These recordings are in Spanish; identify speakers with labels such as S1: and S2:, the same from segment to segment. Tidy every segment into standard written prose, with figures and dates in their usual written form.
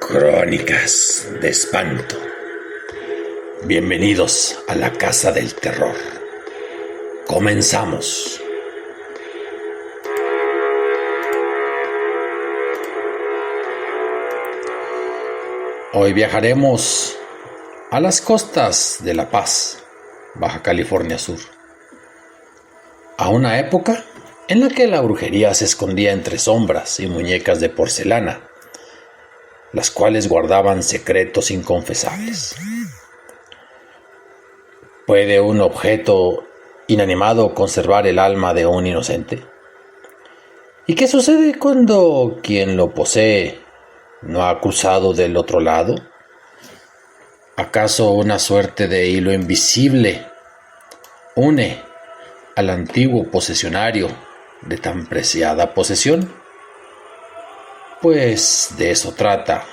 S1: Crónicas de espanto. Bienvenidos a la casa del terror. Comenzamos. Hoy viajaremos a las costas de La Paz, Baja California Sur, a una época en la que la brujería se escondía entre sombras y muñecas de porcelana, las cuales guardaban secretos inconfesables. ¿Puede un objeto inanimado conservar el alma de un inocente? ¿Y qué sucede cuando quien lo posee no ha cruzado del otro lado? ¿Acaso una suerte de hilo invisible une al antiguo posesionario de tan preciada posesión? Pues de eso trata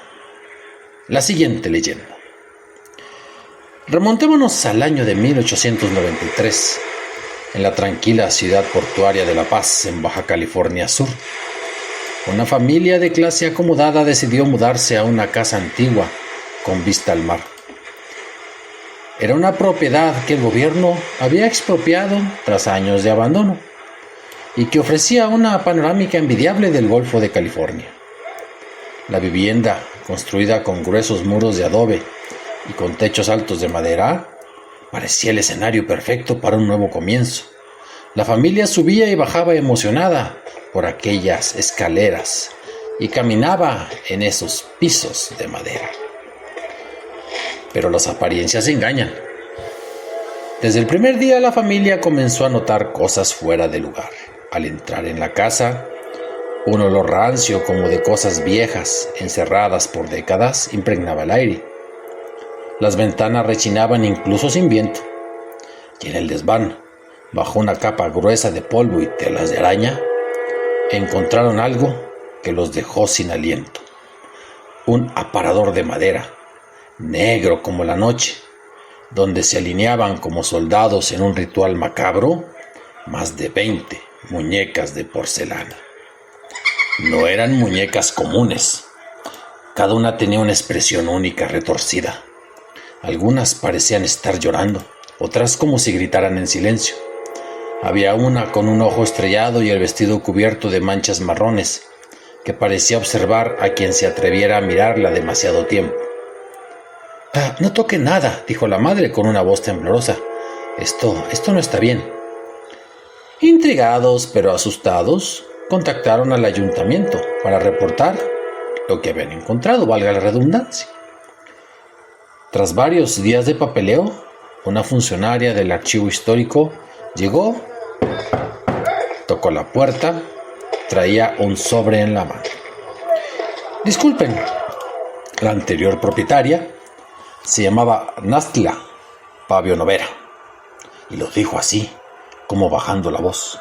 S1: la siguiente leyenda. Remontémonos al año de 1893, en la tranquila ciudad portuaria de La Paz, en Baja California Sur. Una familia de clase acomodada decidió mudarse a una casa antigua con vista al mar. Era una propiedad que el gobierno había expropiado tras años de abandono y que ofrecía una panorámica envidiable del Golfo de California. La vivienda, construida con gruesos muros de adobe y con techos altos de madera, parecía el escenario perfecto para un nuevo comienzo. La familia subía y bajaba emocionada por aquellas escaleras y caminaba en esos pisos de madera. Pero las apariencias engañan. Desde el primer día la familia comenzó a notar cosas fuera de lugar. Al entrar en la casa, un olor rancio como de cosas viejas, encerradas por décadas, impregnaba el aire. Las ventanas rechinaban incluso sin viento. Y en el desván, bajo una capa gruesa de polvo y telas de araña, encontraron algo que los dejó sin aliento. Un aparador de madera, negro como la noche, donde se alineaban como soldados en un ritual macabro, más de 20 muñecas de porcelana. No eran muñecas comunes. Cada una tenía una expresión única, retorcida. Algunas parecían estar llorando, otras como si gritaran en silencio. Había una con un ojo estrellado y el vestido cubierto de manchas marrones, que parecía observar a quien se atreviera a mirarla demasiado tiempo. No toque nada, dijo la madre con una voz temblorosa. Esto no está bien. Intrigados pero asustados, contactaron al ayuntamiento para reportar lo que habían encontrado, valga la redundancia. Tras varios días de papeleo, una funcionaria del archivo histórico llegó, tocó la puerta, traía un sobre en la mano. Disculpen, la anterior propietaria se llamaba Nastla Pavio Novera, y lo dijo así, como bajando la voz.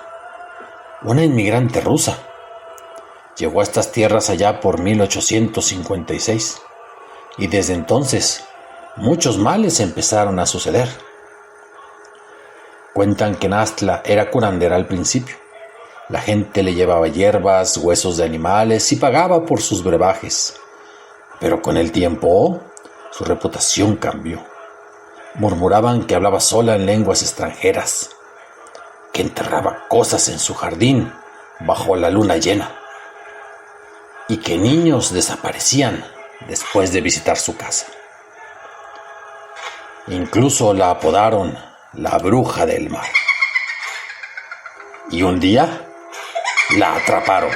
S1: Una inmigrante rusa. Llegó a estas tierras allá por 1856, y desde entonces muchos males empezaron a suceder. Cuentan que Nastla era curandera al principio. La gente le llevaba hierbas, huesos de animales y pagaba por sus brebajes. Pero con el tiempo, su reputación cambió. Murmuraban que hablaba sola en lenguas extranjeras, que enterraba cosas en su jardín bajo la luna llena, y que niños desaparecían después de visitar su casa. Incluso la apodaron la bruja del mar. Y un día la atraparon.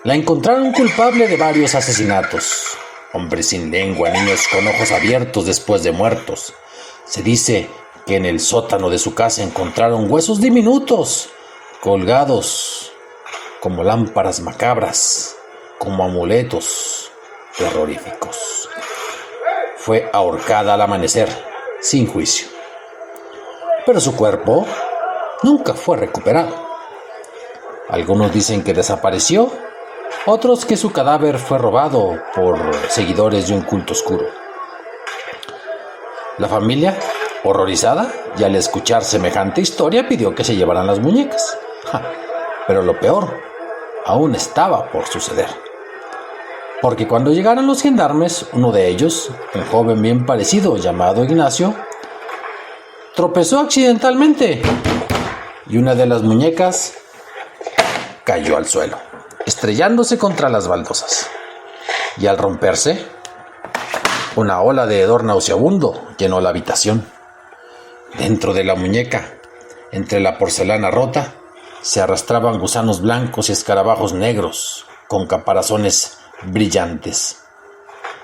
S1: La encontraron culpable de varios asesinatos. Hombres sin lengua, niños con ojos abiertos después de muertos. Se dice que en el sótano de su casa encontraron huesos diminutos, colgados como lámparas macabras, como amuletos terroríficos. Fue ahorcada al amanecer, sin juicio. Pero su cuerpo nunca fue recuperado. Algunos dicen que desapareció, otros que su cadáver fue robado por seguidores de un culto oscuro. La familia, horrorizada, y al escuchar semejante historia, pidió que se llevaran las muñecas. Pero lo peor aún estaba por suceder. porque cuando llegaron los gendarmes, uno de ellos, un joven bien parecido llamado Ignacio, tropezó accidentalmente y una de las muñecas cayó al suelo, estrellándose contra las baldosas. Y al romperse, una ola de hedor nauseabundo llenó la habitación. Dentro de la muñeca, entre la porcelana rota, se arrastraban gusanos blancos y escarabajos negros con caparazones brillantes.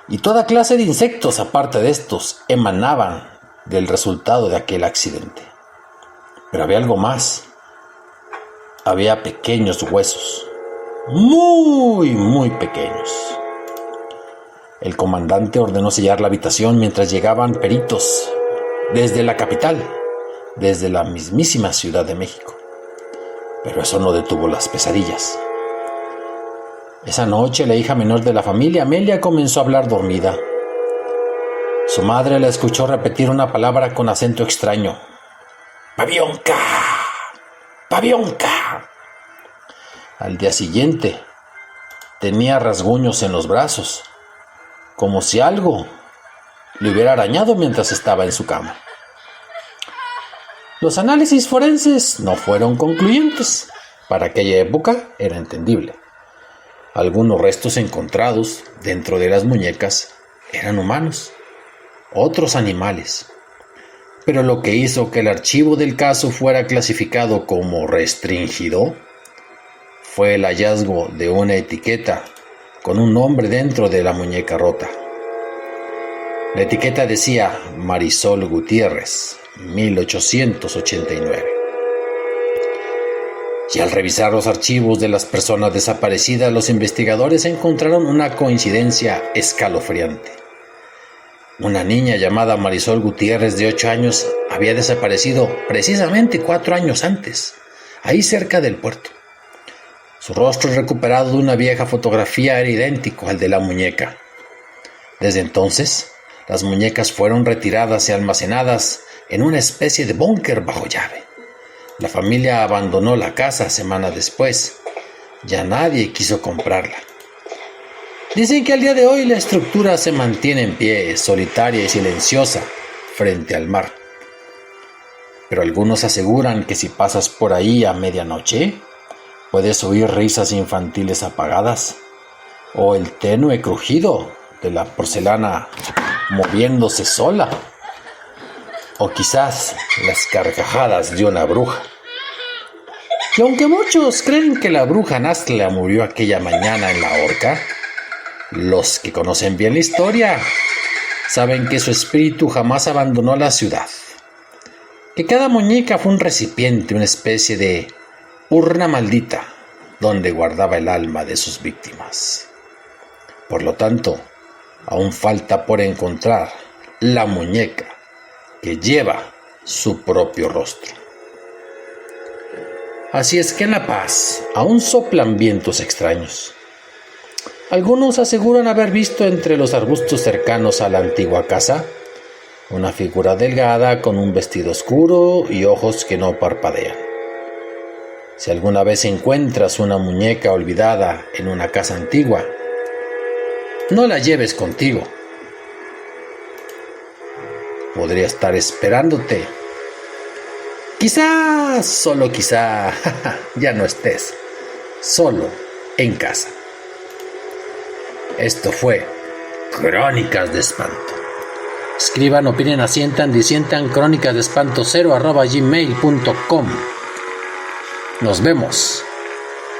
S1: Y toda clase de insectos, aparte de estos, emanaban del resultado de aquel accidente. Pero había algo más. Había pequeños huesos, muy pequeños. El comandante ordenó sellar la habitación mientras llegaban peritos desde la capital, desde la mismísima Ciudad de México. Pero eso no detuvo las pesadillas. Esa noche la hija menor de la familia, Amelia, comenzó a hablar dormida. Su madre la escuchó repetir una palabra con acento extraño. ¡Pavionka! ¡Pavionka! Al día siguiente, tenía rasguños en los brazos, como si algo le hubiera arañado mientras estaba en su cama. Los análisis forenses no fueron concluyentes. Para aquella época era entendible. Algunos restos encontrados dentro de las muñecas eran humanos, otros animales. Pero lo que hizo que el archivo del caso fuera clasificado como restringido fue el hallazgo de una etiqueta con un nombre dentro de la muñeca rota. La etiqueta decía Marisol Gutiérrez, 1889. Y al revisar los archivos de las personas desaparecidas, los investigadores encontraron una coincidencia escalofriante. Una niña llamada Marisol Gutiérrez, de 8 años, había desaparecido precisamente 4 años antes, ahí cerca del puerto. Su rostro recuperado de una vieja fotografía era idéntico al de la muñeca. Desde entonces, las muñecas fueron retiradas y almacenadas en una especie de búnker bajo llave. La familia abandonó la casa semanas después. Ya nadie quiso comprarla. Dicen que al día de hoy la estructura se mantiene en pie, solitaria y silenciosa, frente al mar. Pero algunos aseguran que si pasas por ahí a medianoche, puedes oír risas infantiles apagadas, o el tenue crujido de la porcelana moviéndose sola, o quizás las carcajadas de una bruja. Y aunque muchos creen que la bruja Nastla murió aquella mañana en la horca, los que conocen bien la historia saben que su espíritu jamás abandonó la ciudad, que cada muñeca fue un recipiente, una especie de urna maldita donde guardaba el alma de sus víctimas. Por lo tanto, aún falta por encontrar la muñeca que lleva su propio rostro. Así es que en La Paz aún soplan vientos extraños. Algunos aseguran haber visto entre los arbustos cercanos a la antigua casa una figura delgada con un vestido oscuro y ojos que no parpadean. Si alguna vez encuentras una muñeca olvidada en una casa antigua, no la lleves contigo. Podría estar esperándote. Quizá, solo quizá, ya no estés solo en casa. Esto fue Crónicas de Espanto. Escriban, opinen, asientan, disientan, crónicasdeespanto0@gmail.com. Nos vemos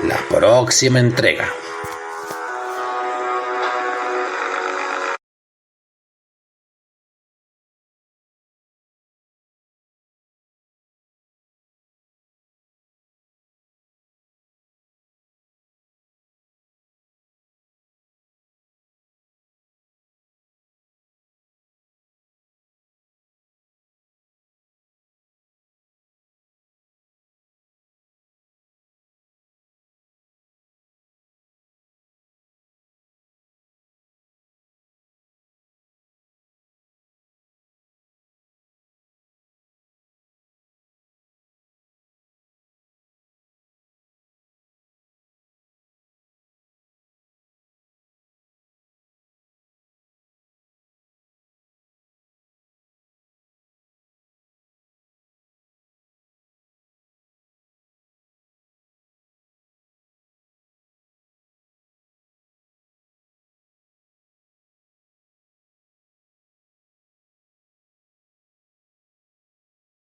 S1: la próxima entrega.